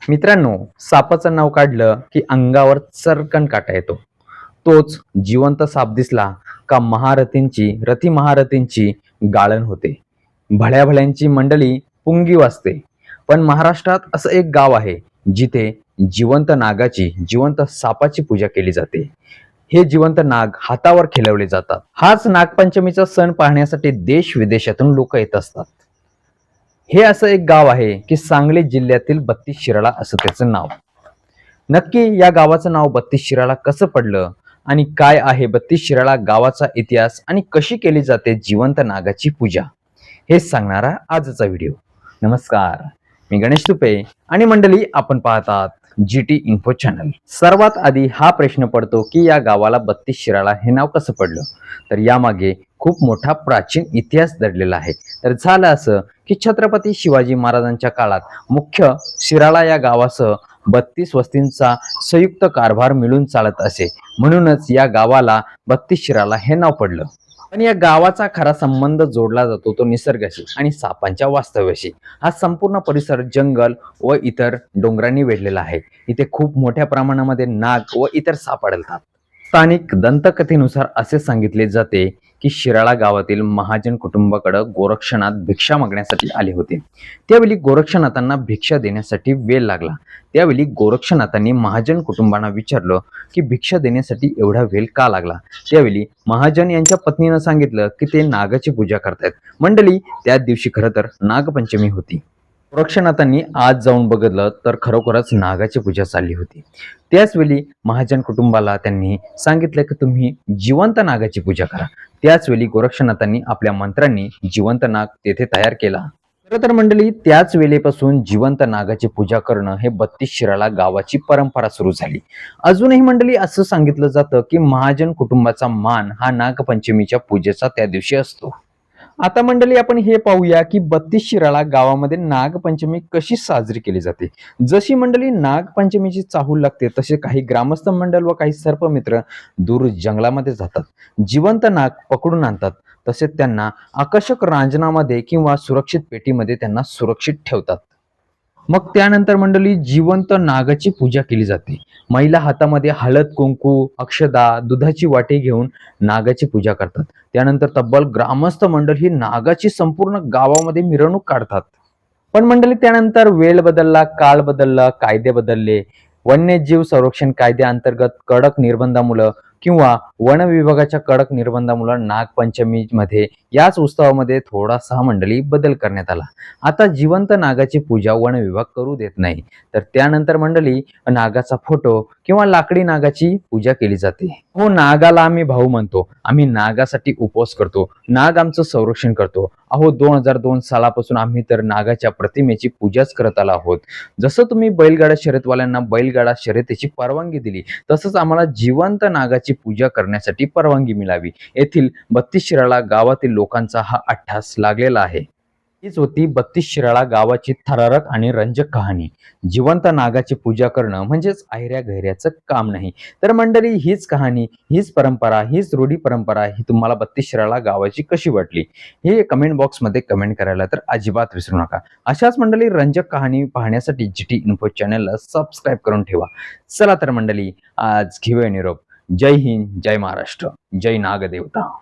मित्रांनो, सापाचं नाव काढलं की अंगावर चरकन काटा येतो. तोच जिवंत साप दिसला का रथी महारथींची गाळण होते. भल्या भल्यांची मंडळी पुंगी वाजते. पण महाराष्ट्रात असं एक गाव आहे जिथे जिवंत सापाची पूजा केली जाते. हे जिवंत नाग हातावर खेळवले जातात. हाच नागपंचमीचा सण पाहण्यासाठी देश विदेशातून लोक येत असतात. हे असं एक गाव आहे की सांगली जिल्ह्यातील बत्तीस शिराळा असं त्याचं नाव. नक्की या गावाचं नाव बत्तीस शिराळा कसं पडलं आणि काय आहे बत्तीस शिराळा गावाचा इतिहास आणि कशी केली जाते जिवंत नागाची पूजा, हेच सांगणारा आजचा व्हिडिओ. नमस्कार, मी गणेश तुपे आणि मंडळी आपण पाहतात GT इन्फो चॅनल. सर्वात आधी हा प्रश्न पडतो की या गावाला बत्तीस शिराळा हे नाव कसं पडलं. तर यामागे खूप मोठा प्राचीन इतिहास दडलेला आहे. तर झालं असं की छत्रपती शिवाजी महाराजांच्या काळात मुख्य शिराळा या गावासह 32 वस्तींचा संयुक्त कारभार मिळून चालत असे. म्हणूनच या गावाला बत्तीस शिराळा हे नाव पडलं. पण या गावाचा खरा संबंध जोडला जातो तो निसर्गाशी आणि सापांच्या वास्तव्याशी. हा संपूर्ण परिसर जंगल व इतर डोंगरांनी वेढलेला आहे. इथे खूप मोठ्या प्रमाणामध्ये नाग व इतर साप आढळतात. स्थानिक दंतकथेनुसार असे सांगितले जाते की शिराळा गावातील महाजन कुटुंबाकडे गोरक्षनाथ भिक्षा मागण्यासाठी आले होते. त्यावेळी गोरक्षनाथांना भिक्षा देण्यासाठी वेळ लागला. त्यावेळी गोरक्षनाथांनी महाजन कुटुंबांना विचारलं की भिक्षा देण्यासाठी एवढा वेळ का लागला. त्यावेळी महाजन यांच्या पत्नीनं सांगितलं की ते नागाची पूजा करतायत. मंडळी, त्याच दिवशी खरं तर नागपंचमी होती. गोरक्षनाथांनी आज जाऊन बघितलं तर खरोखरच नागाची पूजा चालली होती. त्याचवेळी महाजन कुटुंबाला त्यांनी सांगितलं की तुम्ही जिवंत नागाची पूजा करा. त्याचवेळी गोरक्षनाथांनी आपल्या मंत्र्यांनी जिवंत नाग तेथे तयार केला. खरं तर मंडळी, त्याच वेळेपासून जिवंत नागाची पूजा करणं हे बत्तीस शिराळा गावाची परंपरा सुरू झाली. अजूनही मंडळी असं सांगितलं जातं की महाजन कुटुंबाचा मान हा नागपंचमीच्या पूजेचा त्या दिवशी असतो. आता मंडळी, आपण हे पाहूया की बत्तीस शिराळा गावामध्ये नागपंचमी कशी साजरी केली जाते. जशी मंडळी नागपंचमीची चाहूल लागते तसे काही ग्रामस्थ मंडळ व काही सर्पमित्र दूर जंगलामध्ये जातात, जिवंत नाग पकडून आणतात. तसेच त्यांना आकर्षक रांजणामध्ये किंवा सुरक्षित पेटीमध्ये त्यांना सुरक्षित ठेवतात. मग त्यानंतर मंडळी जिवंत नागाची पूजा केली जाते. महिला हातामध्ये हळद, कुंकू, अक्षदा, दुधाची वाटी घेऊन नागाची पूजा करतात. त्यानंतर तब्बल ग्रामस्थ मंडळ ही नागाची संपूर्ण गावामध्ये मिरवणूक काढतात. पण मंडळी, त्यानंतर वेळ बदलला, काळ बदलला, कायदे बदलले. वन्यजीव संरक्षण कायद्याअंतर्गत कडक निर्बंधामुळे किंवा वन विभागाच्या कडक निर्बंधामुळे नागपंचमीमध्ये याच उत्सवामध्ये थोडासा मंडळी बदल करण्यात आला. आता जिवंत नागाची पूजा वन विभाग करू देत नाही. तर त्यानंतर मंडळी नागाचा फोटो किंवा लाकडी नागाची पूजा केली जाते. हो, नागाला आम्ही भाऊ म्हणतो. आम्ही नागासाठी उपवास करतो. नाग आमचं संरक्षण करतो. अहो, 2002 सालापासून आम्ही तर नागाच्या प्रतिमेची पूजाच करत आलो आहोत. जसं तुम्ही बैलगाडा शर्यतवाल्यांना बैलगाडा शर्यतीची परवानगी दिली, तसंच आम्हाला जिवंत नागाची पूजा करण्यासाठी परवानगी मिळावी. येथील बत्तीस शिराळा गावातील लोकांचा हा अट्टहास लागलेला आहे. हीच होती बत्तीस शिराळा गावाची थरारक आणि रंजक कहाणी. जिवंत नागाची पूजा करणं म्हणजेच ऐऱ्या गैऱ्याचं काम नाही. तर मंडळी, हीच कहाणी, हीच परंपरा, हीच रूढी परंपरा ही तुम्हाला बत्तीस शिराळा गावाची कशी वाटली हे कमेंट बॉक्समध्ये कमेंट करायला तर अजिबात विसरू नका. अशाच मंडळी रंजक कहाणी पाहण्यासाठी GT इन्फो चॅनलला सबस्क्राईब करून ठेवा. चला तर मंडळी, आज घेऊया निरोप. जय हिंद, जय महाराष्ट्र, जय नागदेवता.